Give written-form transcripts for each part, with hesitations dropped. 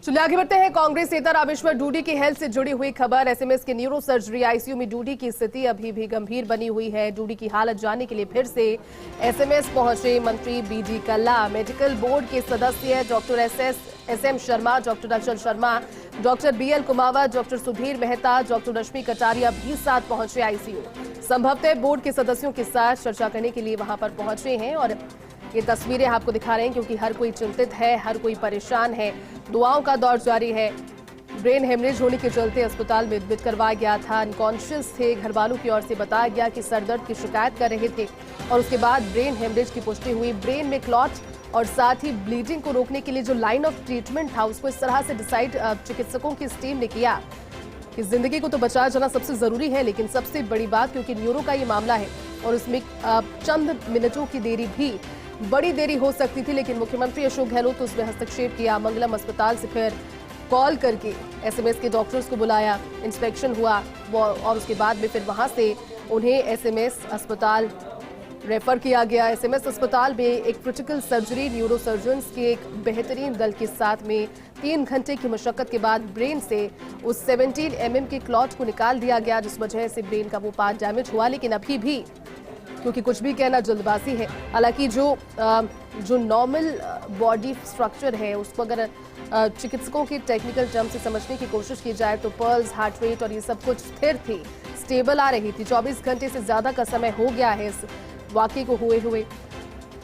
चलिए आगे बढ़ते हैं। कांग्रेस नेता रामेश्वर डूडी की हेल्थ से जुड़ी हुई खबर। एसएमएस के न्यूरो सर्जरी आईसीयू में डूडी की स्थिति अभी भी गंभीर बनी हुई है। डूडी की हालत जानने के लिए फिर से एसएमएस पहुंचे मंत्री बीडी कल्ला, मेडिकल बोर्ड के सदस्य doctor SM Sharma, doctor Achal Sharma, doctor B L Kumawat, doctor Sudhir Mehta, doctor Rashmi Kataria भी साथ पहुंचे आईसीयू। संभवतः बोर्ड के सदस्यों के साथ चर्चा करने के लिए वहां पर पहुंचे हैं और ये तस्वीरें आपको दिखा रहे हैं क्योंकि हर कोई चिंतित है, हर कोई परेशान है। दुआओं का दौर जारी है। ब्रेन हेमरेज होने के चलते अस्पताल में एडमिट करवाया गया था। अनकॉन्शियस थे। घर वालों की ओर से बताया गया कि सरदर्द की शिकायत कर रहे थे और उसके बाद ब्रेन हेमरेज की पुष्टि हुई। ब्रेन में क्लॉट और साथ ही ब्लीडिंग को रोकने के लिए जो लाइन ऑफ ट्रीटमेंट था उसको इस तरह से डिसाइड चिकित्सकों की इस टीम ने किया कि जिंदगी को तो बचाया जाना सबसे जरूरी है, लेकिन सबसे बड़ी बात क्योंकि न्यूरो का ये मामला है और उसमें चंद मिनटों की देरी भी बड़ी देरी हो सकती थी, लेकिन मुख्यमंत्री अशोक गहलोत तो उसमें हस्तक्षेप किया। मंगलम अस्पताल से फिर कॉल करके एसएमएस के डॉक्टर्स को बुलाया, इंस्पेक्शन हुआ और उसके बाद में फिर वहां से उन्हें एसएमएस अस्पताल रेफर किया गया। एसएमएस अस्पताल में एक क्रिटिकल सर्जरी न्यूरो सर्जन्स के एक बेहतरीन दल के साथ में 3 घंटे की मशक्कत के बाद ब्रेन से उस 17 mm के क्लॉट को निकाल दिया गया, जिस वजह से ब्रेन का वो पार्ट डैमेज हुआ। लेकिन अभी भी क्योंकि कुछ भी कहना जल्दबाजी है, हालांकि जो नॉर्मल बॉडी स्ट्रक्चर है उसको अगर चिकित्सकों के टेक्निकल टर्म से समझने की कोशिश की जाए तो पल्स, हार्ट रेट और ये सब कुछ स्थिर थी, स्टेबल आ रही थी। 24 घंटे से ज्यादा का समय हो गया है इस वाकये को हुए।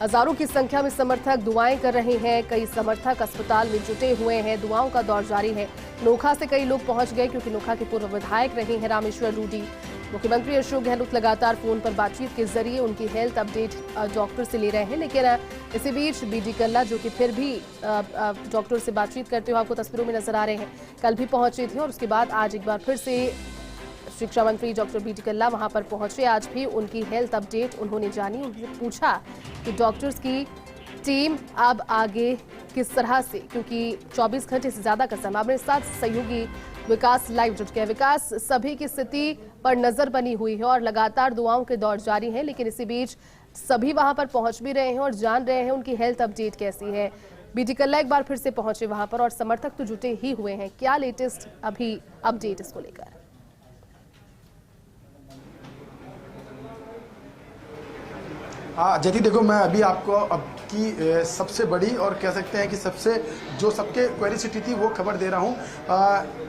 हजारों की संख्या में समर्थक दुआएं कर रहे हैं। कई समर्थक अस्पताल में जुटे हुए हैं। दुआओं का दौर जारी है। नोखा से कई लोग पहुंच गए क्योंकि नोखा के पूर्व विधायक रहे हैं रामेश्वर डूडी। मुख्यमंत्री अशोक गहलोत लगातार फोन पर बातचीत के जरिए उनकी हेल्थ अपडेट डॉक्टर से ले रहे हैं, लेकिन इसी बीच बीडी कल्ला जो कि फिर भी डॉक्टर से बातचीत करते हुए आपको तस्वीरों में नजर आ रहे हैं, कल भी पहुंचे थे और उसके बाद आज एक बार फिर से शिक्षा मंत्री डॉक्टर बीडी कल्ला वहां पर पहुंचे। आज भी उनकी हेल्थ अपडेट उन्होंने जानी। उन्होंने पूछा कि डॉक्टर्स की टीम अब आगे किस तरह से, क्योंकि 24 घंटे से ज्यादा का समय। हमारे साथ सहयोगी विकास लाइव जुट गया। विकास, सभी की स्थिति पर नजर बनी हुई है और लगातार दुआओं के दौर जारी हैं, लेकिन इसी बीच सभी वहां पर पहुंच भी रहे हैं और जान रहे हैं उनकी हेल्थ अपडेट कैसी है। बीडी कल्ला एक बार फिर से पहुंचे वहां पर और समर्थक तो जुटे ही हुए हैं। क्या लेटेस्ट अभी अपडेट इसको लेकर? हाँ जैती, देखो मैं अभी आपको अब की सबसे बड़ी और कह सकते हैं कि सबसे जो सबके क्यूरियोसिटी थी वो खबर दे रहा हूँ।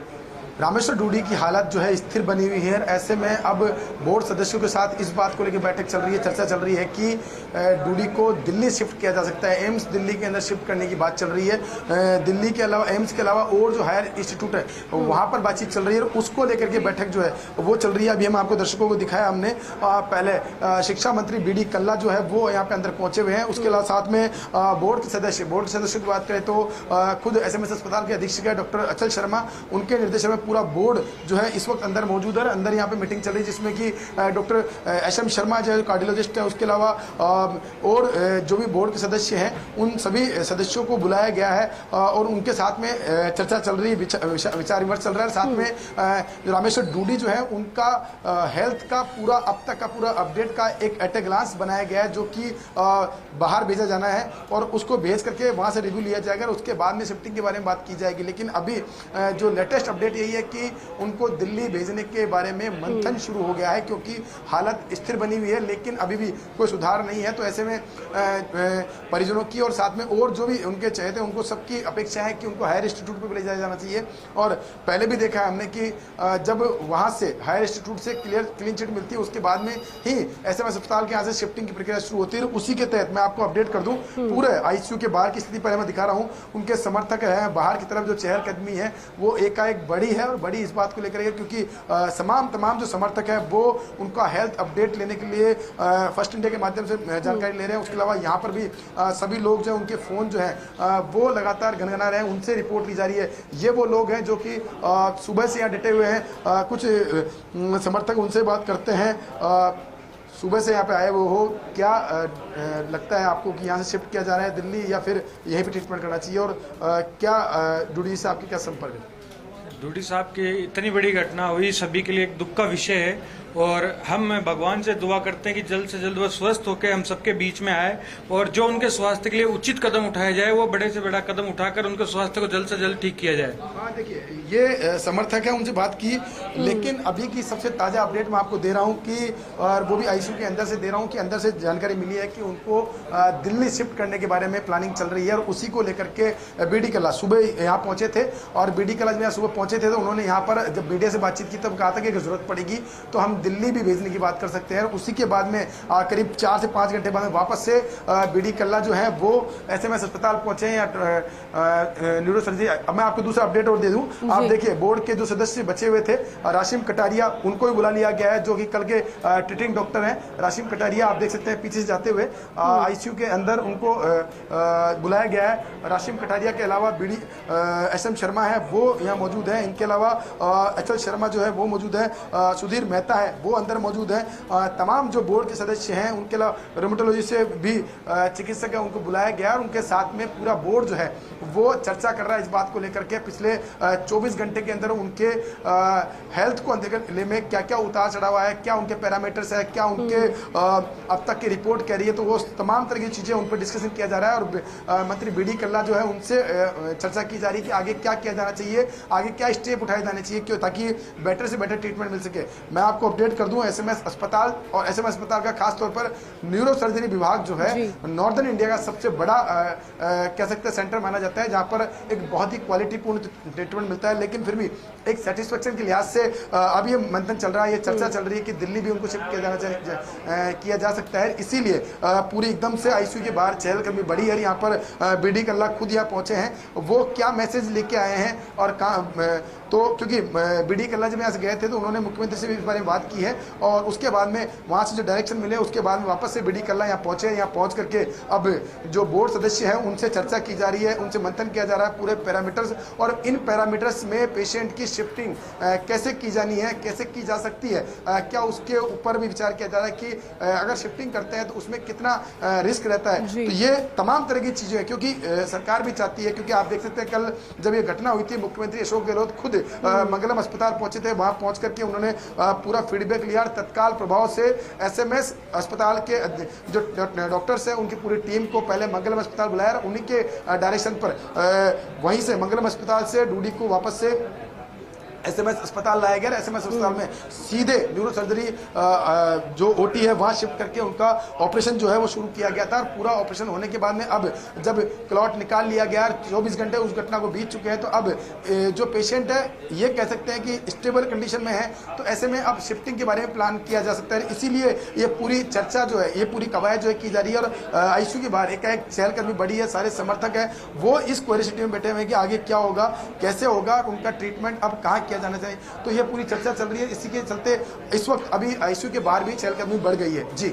रामेश्वर डूडी की हालत जो है स्थिर बनी हुई है। ऐसे में अब बोर्ड सदस्यों के साथ इस बात को लेकर बैठक चल रही है, चर्चा चल रही है कि डूडी को दिल्ली शिफ्ट किया जा सकता है। एम्स दिल्ली के अंदर शिफ्ट करने की बात चल रही है। दिल्ली के अलावा एम्स के अलावा और जो हायर इंस्टीट्यूट है वहाँ पर बातचीत चल रही है और उसको लेकर के बैठक जो है वो चल रही है। अभी हम आपको दर्शकों को दिखाया हमने। पहले शिक्षा मंत्री बीडी कल्ला जो है वो यहाँ पे अंदर पहुंचे हुए हैं। उसके अलावा साथ में बोर्ड के सदस्य की बात करें तो खुद एसएमएस अस्पताल के अधीक्षक है डॉक्टर अचल शर्मा, उनके निर्देशन में पूरा बोर्ड जो है इस वक्त अंदर मौजूद है। अंदर यहाँ पे मीटिंग चल रही है जिसमें कि डॉक्टर एसएम शर्मा जो कार्डियोलॉजिस्ट है, उसके अलावा और जो भी बोर्ड के सदस्य हैं उन सभी सदस्यों को बुलाया गया है और उनके साथ में चर्चा चल रही है, विचार विमर्श चल रहा है। साथ में रामेश्वर डूडी जो है उनका हेल्थ का पूरा अब तक का पूरा अपडेट का एक एट ए ग्लांस बनाया गया है, जो कि बाहर भेजा जाना है और उसको भेज करके वहाँ से रिव्यू लिया जाएगा और उसके बाद में शिफ्टिंग के बारे में बात की जाएगी। लेकिन अभी जो लेटेस्ट अपडेट यही है कि उनको दिल्ली भेजने के बारे में मंथन शुरू हो गया है, क्योंकि हालत स्थिर बनी हुई है लेकिन अभी भी कोई सुधार नहीं है। तो ऐसे में परिजनों की और साथ में और जो भी उनके चहेते हैं उनको सबकी अपेक्षा है कि उनको हायर इंस्टीट्यूट पर ले जाया जाना चाहिए। और पहले भी देखा है हमने कि जब वहां से हायर इंस्टीट्यूट से क्लीन चिट मिलती है उसके बाद में ही एसएमएस अस्पताल के यहाँ से शिफ्टिंग की प्रक्रिया शुरू होती है। उसी के तहत मैं आपको अपडेट कर दूं, पूरे आईसीयू के बाहर की स्थिति पर मैं दिखा रहा हूँ। उनके समर्थक है, बाहर की तरफ जो चहलकदमी है वो एकाएक बढ़ी है और बड़ी इस बात को लेकर क्योंकि तमाम जो समर्थक है वो उनका हेल्थ अपडेट लेने के लिए फर्स्ट इंडिया के माध्यम से जानकारी ले रहे हैं। उसके अलावा यहाँ पर भी सभी लोग जो है उनके फ़ोन जो है वो लगातार गनगना रहे हैं, उनसे रिपोर्ट ली जा रही है। ये वो लोग हैं जो कि सुबह से यहाँ डटे हुए हैं। कुछ समर्थक उनसे बात करते हैं, सुबह से यहाँ पे आए वो हो, क्या लगता है आपको कि यहाँ से शिफ्ट किया जा रहा है दिल्ली या फिर यहीं पे ट्रीटमेंट करना चाहिए, और क्या डूडी से आपकी क्या संपर्क है? डूडी साहब की इतनी बड़ी घटना हुई, सभी के लिए एक दुख का विषय है और हम भगवान से दुआ करते हैं कि जल्द से जल्द वो स्वस्थ होकर हम सबके बीच में आए और जो उनके स्वास्थ्य के लिए उचित कदम उठाया जाए वो बड़े से बड़ा कदम उठाकर उनके स्वास्थ्य को जल्द से जल्द ठीक किया जाए। हाँ देखिए, ये समर्थक है, उनसे बात की, लेकिन अभी की सबसे ताज़ा अपडेट मैं आपको दे रहा हूँ कि, और वो भी आईसीयू के अंदर से दे रहा हूँ कि अंदर से जानकारी मिली है कि उनको दिल्ली शिफ्ट करने के बारे में प्लानिंग चल रही है और उसी को लेकर के बीडी कल्ला सुबह यहाँ पहुँचे थे और बीडी कल्ला जब यहाँ सुबह पहुँचे थे तो उन्होंने यहाँ पर जब मीडिया से बातचीत की तब कहा था कि अगर जरूरत पड़ेगी तो हम दिल्ली भी भेजने की बात कर सकते हैं। उसी के बाद में करीब 4 से 5 घंटे बाद में वापस से बीडी कल्ला जो है वो एसएमएस अस्पताल पहुंचे हैं या न्यूरो सर्जरी। अब मैं आपको दूसरा अपडेट और दे दूं, आप देखिए बोर्ड के जो सदस्य बचे हुए थे राशिम कटारिया, उनको भी बुला लिया गया है, जो कि कल के ट्रीटिंग डॉक्टर हैं। राशिम कटारिया आप देख सकते हैं पीछे से जाते हुए आईसीयू के अंदर उनको बुलाया गया है। राशिम कटारिया के अलावा बीडी एसएम शर्मा है वो यहाँ मौजूद है, इनके अलावा अचल शर्मा जो है वो मौजूद है, सुधीर मेहता है वो अंदर मौजूद है। तमाम जो बोर्ड के सदस्य हैं उनके अलावा रोमेटोलॉजी से भी चिकित्सक है उनको बुलाया गया और उनके साथ में पूरा बोर्ड जो है वो चर्चा कर रहा है इस बात को लेकर के पिछले 24 घंटे के अंदर उनके हेल्थ को अंदर में क्या क्या उतार चढ़ाव है, क्या उनके पैरामीटर्स है, क्या उनके अब तक की रिपोर्ट कह रही है, तो वो तमाम तरह की चीज़ें उन पर डिस्कशन किया जा रहा है। और मंत्री बीडी कल्ला जो है उनसे चर्चा की जा रही है कि आगे क्या किया जाना चाहिए, आगे क्या स्टेप उठाए जाने चाहिए क्यों, ताकि बेटर से बेटर ट्रीटमेंट मिल सके। मैं आपको अपडेट कर दूं, एसएमएस अस्पताल और एसएमएस अस्पताल का खास तौर पर न्यूरो सर्जरी विभाग जो है नॉर्दर्न इंडिया का सबसे बड़ा कह सकते हैं सेंटर माना जाता है, जहां पर एक बहुत ही क्वालिटीपूर्ण ट्रीटमेंट मिलता है। लेकिन फिर भी एक सेटिस्फेक्शन के लिहाज से अब ये मंथन चल रहा है, ये चर्चा चल रही है कि दिल्ली भी उनको शिफ्ट किया जा सकता है। इसीलिए पूरी एकदम से आईसीयू के बाहर चहलकदमी बढ़ी है। यहाँ पर बीडी कल्ला खुद यहाँ पहुंचे हैं, वो क्या मैसेज लेके आए हैं और कहाँ, तो क्योंकि बीडी कल्ला जब यहाँ से गए थे तो उन्होंने मुख्यमंत्री से भी इस बारे में बात की है और उसके बाद में वहाँ से जो डायरेक्शन मिले उसके बाद में वापस से बीडी कल्ला यहाँ पहुँचे। यहाँ पहुँच करके अब जो बोर्ड सदस्य हैं उनसे चर्चा की जा रही है, उनसे मंथन किया जा रहा है पूरे पैरामीटर्स, और इन पैरामीटर्स में पेशेंट की शिफ्टिंग कैसे की जानी है, कैसे की जा सकती है, क्या उसके ऊपर भी विचार किया जा रहा है कि अगर शिफ्टिंग करते हैं तो उसमें कितना रिस्क रहता है। तो ये तमाम तरह की चीज़ें हैं, क्योंकि सरकार भी चाहती है, क्योंकि आप देख सकते हैं कल जब ये घटना हुई थी मुख्यमंत्री अशोक गहलोत खुद मंगलम अस्पताल पहुंचे थे, वहां पहुंच करके उन्होंने पूरा फीडबैक लिया और तत्काल प्रभाव से एसएमएस अस्पताल के जो डॉक्टर्स हैं उनकी पूरी टीम को पहले मंगलम अस्पताल बुलाया, उन्हीं के डायरेक्शन पर वहीं से मंगलम अस्पताल से डूडी को वापस से एसएमएस अस्पताल लाया गया। एसएमएस अस्पताल में सीधे न्यूरो सर्जरी जो ओटी है वहाँ शिफ्ट करके उनका ऑपरेशन जो है वो शुरू किया गया था। और पूरा ऑपरेशन होने के बाद में अब जब क्लॉट निकाल लिया गया, 24 घंटे उस घटना को बीत चुके हैं, तो अब जो पेशेंट है ये कह सकते हैं कि स्टेबल कंडीशन में है, तो ऐसे में अब शिफ्टिंग के बारे में प्लान किया जा सकता है। इसीलिए ये पूरी चर्चा जो है, ये पूरी कवायद जो है की जा रही है। और आईसीयू के बाहर एक चहलकदमी बड़ी है, सारे समर्थक है वो इस क्यूरियोसिटी में बैठे हुए हैं कि आगे क्या होगा, कैसे होगा, उनका ट्रीटमेंट अब कहाँ किया जाना चाहिए। तो ये पूरी चर्चा चल रही है। इसी के चलते इस वक्त अभी आईसीयू के बाहर भी चहलकदमी बढ़ गई है। जी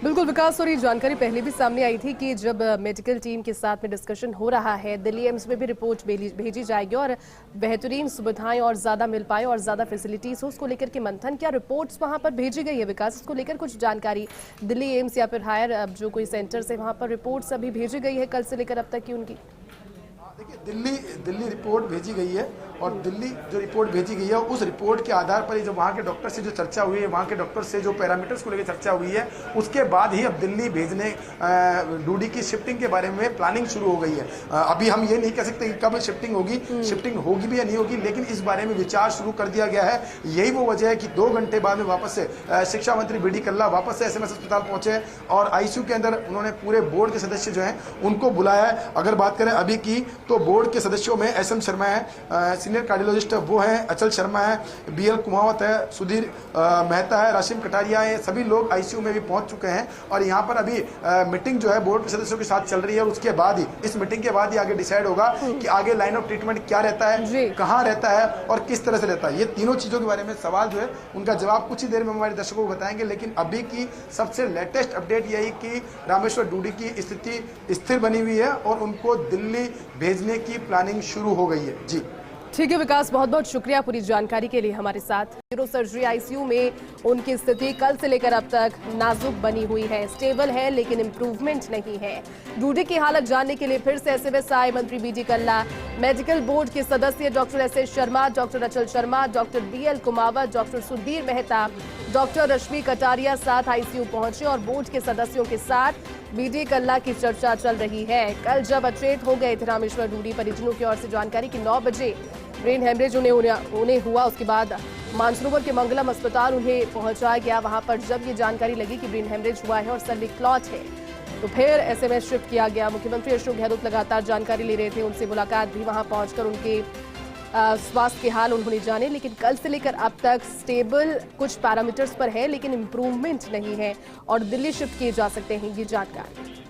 बिल्कुल विकास, और ये जानकारी पहले भी सामने आई थी कि जब मेडिकल टीम के साथ में डिस्कशन हो रहा है, दिल्ली एम्स में भी रिपोर्ट भेजी जाएगी और बेहतरीन सुविधाएं और ज्यादा मिल पाए और ज्यादा फैसिलिटीज हो, उसको लेकर के मंथन, क्या रिपोर्ट्स वहां पर भेजी गई है विकास? इसको लेकर कुछ जानकारी दिल्ली एम्स या फिर हायर जो कोई सेंटर्स है वहां पर रिपोर्ट्स अभी भेजी गई है कल से लेकर अब तक की उनकी? देखिए, दिल्ली रिपोर्ट भेजी गई है और दिल्ली जो रिपोर्ट भेजी गई है उस रिपोर्ट के आधार पर ही जो वहाँ के डॉक्टर से जो चर्चा हुई है, वहाँ के डॉक्टर से जो पैरामीटर्स को लेकर चर्चा हुई है, उसके बाद ही अब दिल्ली भेजने डूडी की शिफ्टिंग के बारे में प्लानिंग शुरू हो गई है। अभी हम ये नहीं कह सकते कि कब शिफ्टिंग होगी, शिफ्टिंग होगी भी या नहीं होगी, लेकिन इस बारे में विचार शुरू कर दिया गया है। यही वो वजह है कि 2 घंटे बाद में वापस से शिक्षा मंत्री बीडी कल्ला वापस से एसएमएस अस्पताल पहुंचे और आईसीयू के अंदर उन्होंने पूरे बोर्ड के सदस्य जो हैं उनको बुलाया है। अगर बात करें अभी की तो बोर्ड के सदस्यों में एसएम शर्मा है, सीनियर कार्डियोलॉजिस्ट वो हैं, अचल शर्मा है, बीएल कुमावत है, सुधीर मेहता है, राशिम कटारिया है, सभी लोग आईसीयू में भी पहुंच चुके हैं। और यहाँ पर अभी मीटिंग जो है बोर्ड के सदस्यों के साथ चल रही है और उसके बाद ही, इस मीटिंग के बाद ही आगे डिसाइड होगा कि आगे लाइन ऑफ ट्रीटमेंट क्या रहता है, कहाँ रहता है और किस तरह से रहता है। ये तीनों चीज़ों के बारे में सवाल जो है उनका जवाब कुछ ही देर में हमारे दर्शकों को बताएंगे। लेकिन अभी की सबसे लेटेस्ट अपडेट यही कि रामेश्वर डूडी की स्थिति स्थिर बनी हुई है और उनको दिल्ली भेजने की प्लानिंग शुरू हो गई है। जी ठीक है विकास, बहुत बहुत शुक्रिया पूरी जानकारी के लिए हमारे साथ। न्यूरो सर्जरी आईसीयू में उनकी स्थिति कल से लेकर अब तक नाजुक बनी हुई है, स्टेबल है लेकिन इम्प्रूवमेंट नहीं है। डूडी की हालत जानने के लिए फिर से एसएमएस आए मंत्री बीडी कल्ला, मेडिकल बोर्ड के सदस्य doctor S Sharma, doctor Achal Sharma, doctor B L Kumawat, doctor Sudhir Mehta, doctor Rashmi Kataria साथ आईसीयू पहुंचे और बोर्ड के सदस्यों के साथ बीडी कल्ला की चर्चा चल रही है। कल जब अचेत हो गए थे रामेश्वर डूडी, परिजनों की ओर से जानकारी कि 9 बजे ब्रेन हेमरेज उन्हें हुआ। उसके बाद मानसरोवर के मंगलम अस्पताल उन्हें पहुंचाया गया। वहां पर जब ये जानकारी लगी कि ब्रेन हेमरेज हुआ है और सर्विक क्लॉट है, तो फिर एसएमएस शिफ्ट किया गया। मुख्यमंत्री अशोक गहलोत लगातार जानकारी ले रहे थे, उनसे मुलाकात भी वहां पहुंचकर उनके स्वास्थ्य के हाल उन्होंने जाने। लेकिन कल से लेकर अब तक स्टेबल कुछ पैरामीटर्स पर है, लेकिन इंप्रूवमेंट नहीं है और दिल्ली शिफ्ट किए जा सकते हैं, ये जानकारी।